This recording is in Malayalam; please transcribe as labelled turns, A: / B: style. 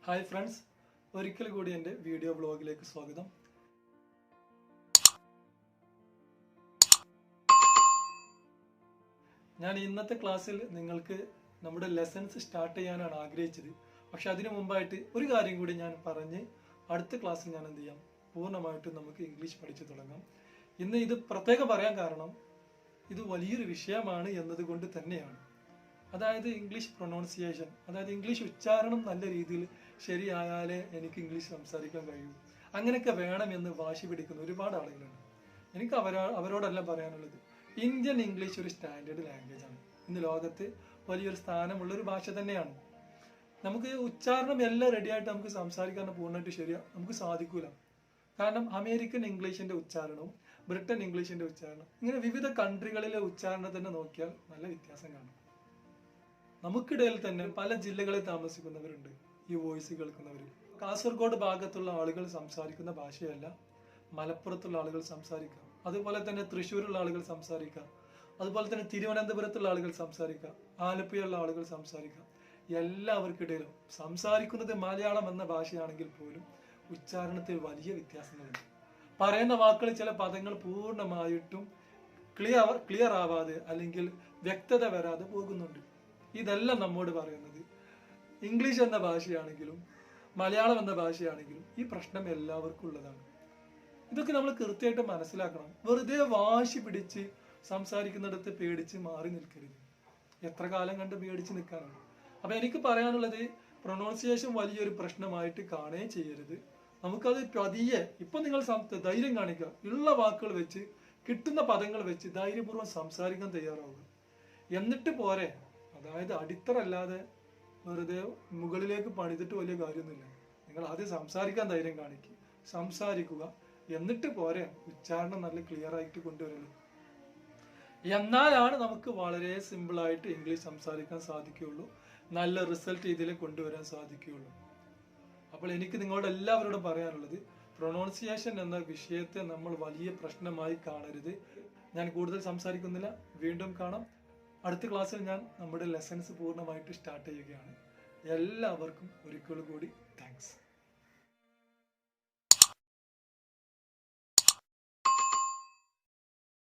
A: ഹായ് ഫ്രണ്ട്സ്, ഒരിക്കൽ കൂടി എൻ്റെ വീഡിയോ ബ്ലോഗിലേക്ക് സ്വാഗതം. ഞാൻ ഇന്നത്തെ ക്ലാസ്സിൽ നിങ്ങൾക്ക് നമ്മുടെ ലെസൺസ് സ്റ്റാർട്ട് ചെയ്യാനാണ് ആഗ്രഹിച്ചത്. പക്ഷെ അതിനു മുമ്പായിട്ട് ഒരു കാര്യം കൂടി ഞാൻ പറഞ്ഞ് അടുത്ത ക്ലാസ്സിൽ ഞാൻ എന്ത് ചെയ്യാം, പൂർണ്ണമായിട്ടും നമുക്ക് ഇംഗ്ലീഷ് പഠിച്ചു തുടങ്ങാം. ഇന്ന് ഇത് പ്രത്യേകം പറയാൻ കാരണം ഇത് വലിയൊരു വിഷയമാണ് എന്നതുകൊണ്ട് തന്നെയാണ്. അതായത് ഇംഗ്ലീഷ് പ്രൊനൗൺസിയേഷൻ, അതായത് ഇംഗ്ലീഷ് ഉച്ചാരണം നല്ല രീതിയിൽ ശരിയായാലേ എനിക്ക് ഇംഗ്ലീഷ് സംസാരിക്കാൻ കഴിയൂ. അങ്ങനെയൊക്കെ വേണമെന്ന് വാശി പിടിക്കുന്ന ഒരുപാട് ആളുകളുണ്ട്. എനിക്ക് അവരോടെല്ലാം പറയാനുള്ളത്, ഇന്ത്യൻ ഇംഗ്ലീഷ് ഒരു സ്റ്റാൻഡേർഡ് ലാംഗ്വേജ് ആണ്. ഇന്ന് ലോകത്ത് വലിയൊരു സ്ഥാനമുള്ളൊരു ഭാഷ തന്നെയാണ്. നമുക്ക് ഉച്ചാരണം എല്ലാം റെഡിയായിട്ട് നമുക്ക് സംസാരിക്കാൻ പൂർണ്ണമായിട്ട് നമുക്ക് സാധിക്കൂല. കാരണം അമേരിക്കൻ ഇംഗ്ലീഷിന്റെ ഉച്ചാരണവും ബ്രിട്ടൻ ഇംഗ്ലീഷിന്റെ ഉച്ചാരണം, ഇങ്ങനെ വിവിധ കൺട്രികളിലെ ഉച്ചാരണം തന്നെ നോക്കിയാൽ നല്ല വ്യത്യാസം കാണും. നമുക്കിടയിൽ തന്നെ പല ജില്ലകളിൽ താമസിക്കുന്നവരുണ്ട്. ഈ വോയിസ് കേൾക്കുന്നവർ കാസർഗോഡ് ഭാഗത്തുള്ള ആളുകൾ സംസാരിക്കുന്ന ഭാഷയല്ല മലപ്പുറത്തുള്ള ആളുകൾ സംസാരിക്കാം. അതുപോലെ തന്നെ തൃശ്ശൂരുള്ള ആളുകൾ സംസാരിക്കാം. അതുപോലെ തന്നെ തിരുവനന്തപുരത്തുള്ള ആളുകൾ സംസാരിക്കാം. ആലപ്പുഴയുള്ള ആളുകൾ സംസാരിക്കാം. എല്ലാവർക്കിടയിലും സംസാരിക്കുന്നത് മലയാളം എന്ന ഭാഷയാണെങ്കിൽ പോലും ഉച്ചാരണത്തിൽ വലിയ വ്യത്യാസങ്ങളുണ്ട്. പറയുന്ന വാക്കുകൾ, ചില പദങ്ങൾ പൂർണ്ണമായിട്ടും ക്ലിയർ ആവാതെ അല്ലെങ്കിൽ വ്യക്തത വരാതെ പോകുന്നുണ്ട്. ഇതെല്ലാം നമ്മോട് പറയുന്നത് ഇംഗ്ലീഷ് എന്ന ഭാഷയാണെങ്കിലും മലയാളം എന്ന ഭാഷയാണെങ്കിലും ഈ പ്രശ്നം എല്ലാവർക്കും ഉള്ളതാണ്. ഇതൊക്കെ നമ്മൾ കൃത്യമായിട്ട് മനസ്സിലാക്കണം. വെറുതെ വാശി പിടിച്ച് സംസാരിക്കുന്നിടത്ത് പേടിച്ച് മാറി നിൽക്കരുത്. എത്ര കാലം കണ്ട് പേടിച്ച് നിൽക്കാനാണ്. അപ്പൊ എനിക്ക് പറയാനുള്ളത്, പ്രൊനൗൺസിയേഷൻ വലിയൊരു പ്രശ്നമായിട്ട് കാണുകയും ചെയ്യരുത്. നമുക്കത് പതിയെ, ഇപ്പൊ നിങ്ങൾ ധൈര്യം കാണിക്കുക. ഉള്ള വാക്കുകൾ വെച്ച്, കിട്ടുന്ന പദങ്ങൾ വെച്ച് ധൈര്യപൂർവ്വം സംസാരിക്കാൻ തയ്യാറാവുക. എന്നിട്ട് പോരെ, അതായത് അടിത്തറല്ലാതെ വെറുതെ മുകളിലേക്ക് പണിതിട്ട് വലിയ കാര്യമൊന്നുമില്ല. നിങ്ങൾ ആദ്യം സംസാരിക്കാൻ ധൈര്യം കാണിക്കുക, സംസാരിക്കുക. എന്നിട്ട് പോരെ ഉച്ചാരണം നല്ല ക്ലിയർ ആയിട്ട് കൊണ്ടുവരുള്ളൂ. എന്നാലാണ് നമുക്ക് വളരെ സിമ്പിളായിട്ട് ഇംഗ്ലീഷ് സംസാരിക്കാൻ സാധിക്കുകയുള്ളൂ. നല്ല റിസൾട്ട് ഇതിൽ കൊണ്ടുവരാൻ സാധിക്കുകയുള്ളൂ. അപ്പോൾ എനിക്ക് നിങ്ങളോട് എല്ലാവരോടും പറയാനുള്ളത്, പ്രൊനൗൺസിയേഷൻ എന്ന വിഷയത്തെ നമ്മൾ വലിയ പ്രശ്നമായി കാണരുത്. ഞാൻ കൂടുതൽ സംസാരിക്കുന്നില്ല. വീണ്ടും കാണാം. അടുത്ത ക്ലാസ്സിൽ ഞാൻ നമ്മുടെ ലെസൺസ് പൂർണ്ണമായിട്ട് സ്റ്റാർട്ട് ചെയ്യുകയാണ്. എല്ലാവർക്കും ഒരിക്കൽ കൂടി താങ്ക്സ്.